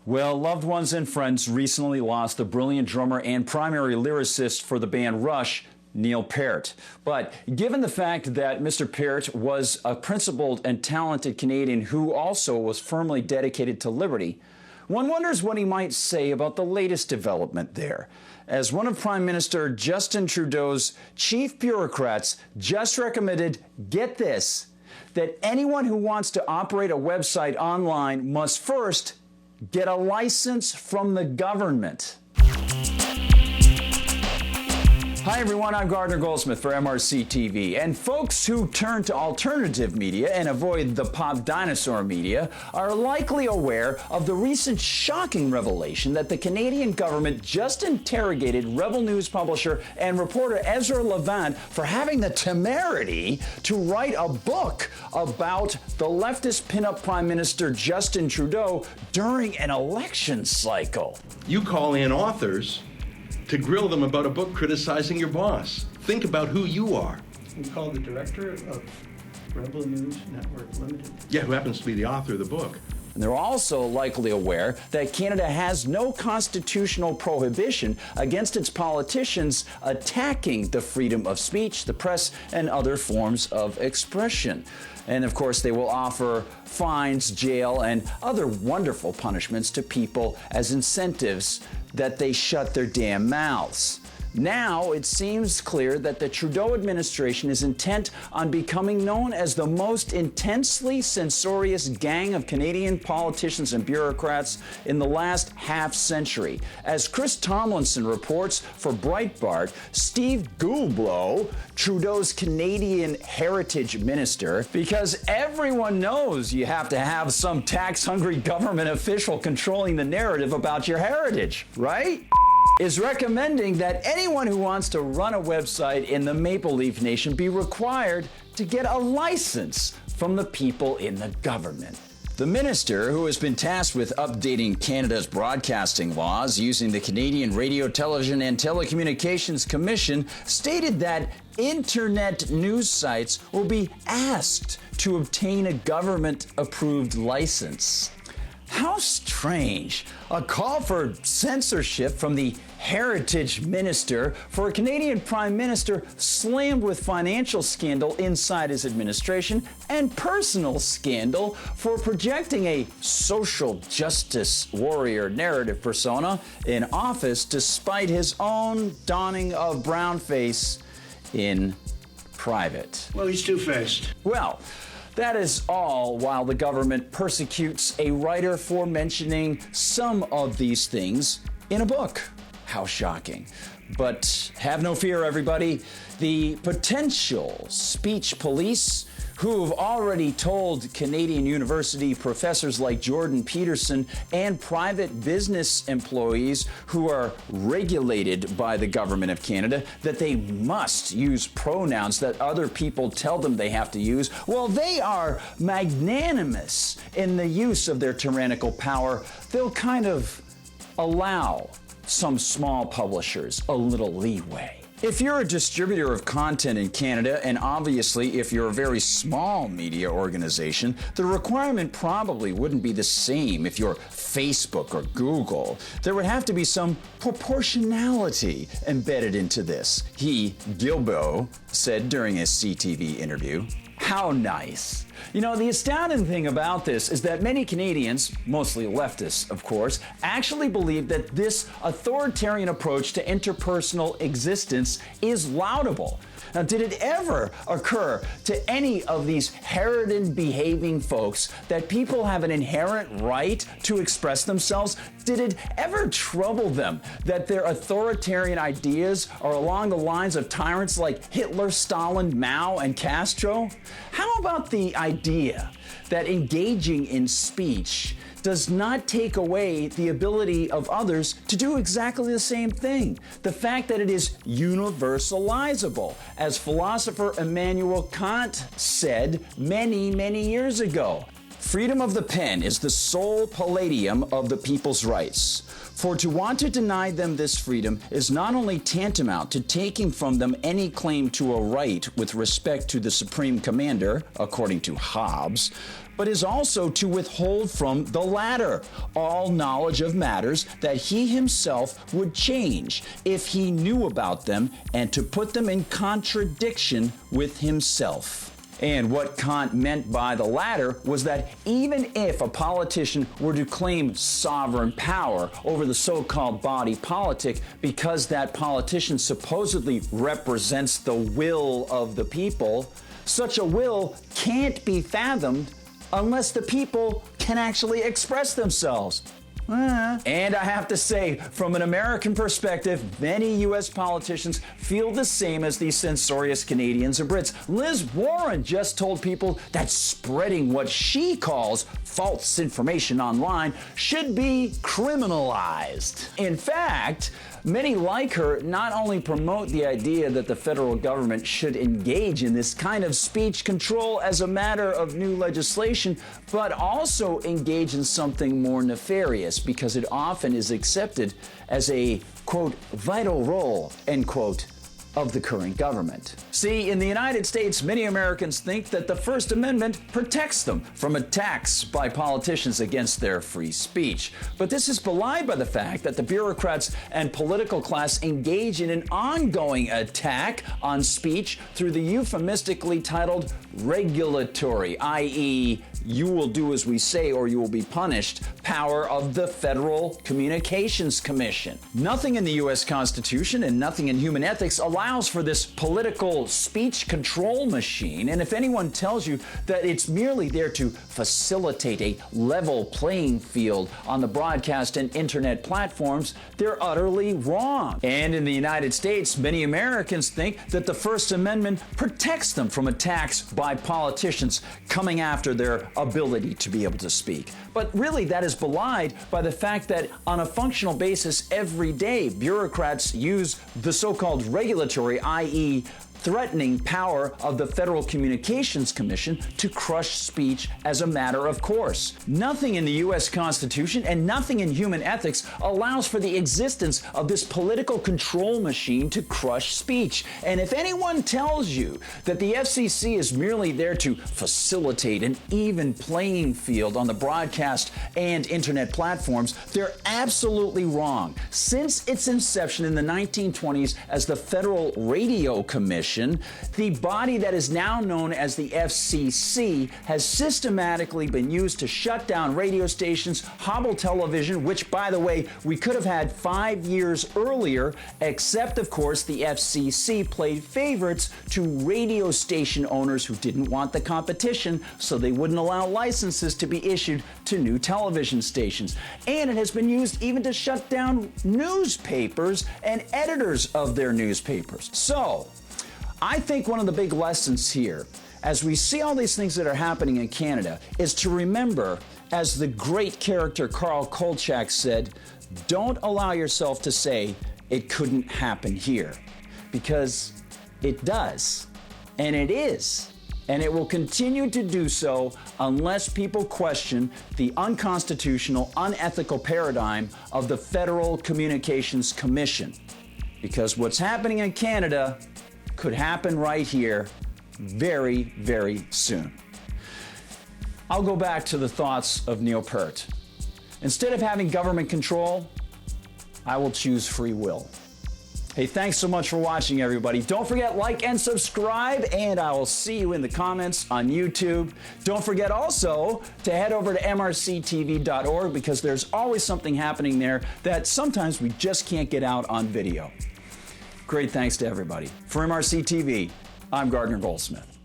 Well, loved ones and friends recently lost the brilliant drummer and primary lyricist for the band Rush, Neil Peart. But given the fact that Mr. Peart was a principled and talented Canadian who also was firmly dedicated to liberty, one wonders what he might say about the latest development there, as one of Prime Minister Justin Trudeau's chief bureaucrats just recommended, get this, that anyone who wants to operate a website online must first get a license from the government. Hi everyone, I'm Gardner Goldsmith for MRC-TV, and folks who turn to alternative media and avoid the pop dinosaur media are likely aware of the recent shocking revelation that the Canadian government just interrogated Rebel News publisher and reporter Ezra Levant for having the temerity to write a book about the leftist pinup Prime Minister Justin Trudeau during an election cycle. You call in authors to grill them about a book criticizing your boss. Think about who you are. We call the director of Rebel News Network Limited. Yeah, who happens to be the author of the book. And they're also likely aware that Canada has no constitutional prohibition against its politicians attacking the freedom of speech, the press, and other forms of expression. And of course, they will offer fines, jail, and other wonderful punishments to people as incentives that they shut their damn mouths. Now, it seems clear that the Trudeau administration is intent on becoming known as the most intensely censorious gang of Canadian politicians and bureaucrats in the last half-century. As Chris Tomlinson reports for Breitbart, Steve Goulblow, Trudeau's Canadian heritage minister, because everyone knows you have to have some tax-hungry government official controlling the narrative about your heritage, right? Is recommending that anyone who wants to run a website in the Maple Leaf Nation be required to get a license from the people in the government. The minister, who has been tasked with updating Canada's broadcasting laws using the Canadian Radio, Television and Telecommunications Commission, stated that internet news sites will be asked to obtain a government-approved license. How strange. A call for censorship from the heritage minister for a Canadian prime minister slammed with financial scandal inside his administration and personal scandal for projecting a social justice warrior narrative persona in office despite his own donning of brown face in private. Well, he's two-faced. Well, that is all while the government persecutes a writer for mentioning some of these things in a book. How shocking. But have no fear, everybody. The potential speech police, who've already told Canadian university professors like Jordan Peterson and private business employees who are regulated by the government of Canada that they must use pronouns that other people tell them they have to use, well, they are magnanimous in the use of their tyrannical power. They'll kind of allow some small publishers a little leeway. If you're a distributor of content in Canada, and obviously if you're a very small media organization, the requirement probably wouldn't be the same if you're Facebook or Google. There would have to be some proportionality embedded into this, he, Gilbo, said during his CTV interview. How nice. You know, the astounding thing about this is that many Canadians, mostly leftists, of course, actually believe that this authoritarian approach to interpersonal existence is laudable. Now, did it ever occur to any of these Harridan-behaving folks that people have an inherent right to express themselves? Did it ever trouble them that their authoritarian ideas are along the lines of tyrants like Hitler, Stalin, Mao, and Castro? How about the idea that engaging in speech does not take away the ability of others to do exactly the same thing? The fact that it is universalizable, as philosopher Immanuel Kant said many, many years ago. freedom of the pen is the sole palladium of the people's rights. For to want to deny them this freedom is not only tantamount to taking from them any claim to a right with respect to the Supreme Commander, according to Hobbes, but is also to withhold from the latter all knowledge of matters that he himself would change if he knew about them, and to put them in contradiction with himself. And what Kant meant by the latter was that even if a politician were to claim sovereign power over the so-called body politic because that politician supposedly represents the will of the people, such a will can't be fathomed unless the people can actually express themselves. And I have to say, from an American perspective, many U.S. politicians feel the same as these censorious Canadians and Brits. Liz Warren just told people that spreading what she calls false information online should be criminalized. In fact, many like her not only promote the idea that the federal government should engage in this kind of speech control as a matter of new legislation, but also engage in something more nefarious because it often is accepted as a, quote, vital role, end quote, of the current government. See, in the United States, many Americans think that the First Amendment protects them from attacks by politicians against their free speech. But this is belied by the fact that the bureaucrats and political class engage in an ongoing attack on speech through the euphemistically titled regulatory, i.e., you will do as we say or you will be punished, power of the Federal Communications Commission. Nothing in the U.S. Constitution and nothing in human ethics allows for this political speech control machine, and if anyone tells you that it's merely there to facilitate a level playing field on the broadcast and internet platforms, they're utterly wrong. And in the United States, many Americans think that the First Amendment protects them from attacks by politicians coming after their ability to be able to speak. But really, that is belied by the fact that on a functional basis every day, bureaucrats use the so-called regulatory, i.e., threatening power of the Federal Communications Commission to crush speech as a matter of course. Nothing in the U.S. Constitution and nothing in human ethics allows for the existence of this political control machine to crush speech. And if anyone tells you that the FCC is merely there to facilitate an even playing field on the broadcast and internet platforms, they're absolutely wrong. Since its inception in the 1920s as the Federal Radio Commission, the body that is now known as the FCC has systematically been used to shut down radio stations, hobble television, which, by the way, we could have had 5 years earlier, except, of course, the FCC played favorites to radio station owners who didn't want the competition, so they wouldn't allow licenses to be issued to new television stations. And it has been used even to shut down newspapers and editors of their newspapers. So, I think one of the big lessons here, as we see all these things that are happening in Canada, is to remember, as the great character Carl Kolchak said, don't allow yourself to say it couldn't happen here, because it does, and it is, and it will continue to do so unless people question the unconstitutional, unethical paradigm of the Federal Communications Commission. Because what's happening in Canada could happen right here very, very soon. I'll go back to the thoughts of Neil Peart. Instead of having government control, I will choose free will. Hey, thanks so much for watching, everybody. Don't forget, like and subscribe, and I will see you in the comments on YouTube. Don't forget also to head over to MRCTV.org because there's always something happening there that sometimes we just can't get out on video. Great thanks to everybody. For MRC-TV, I'm Gardner Goldsmith.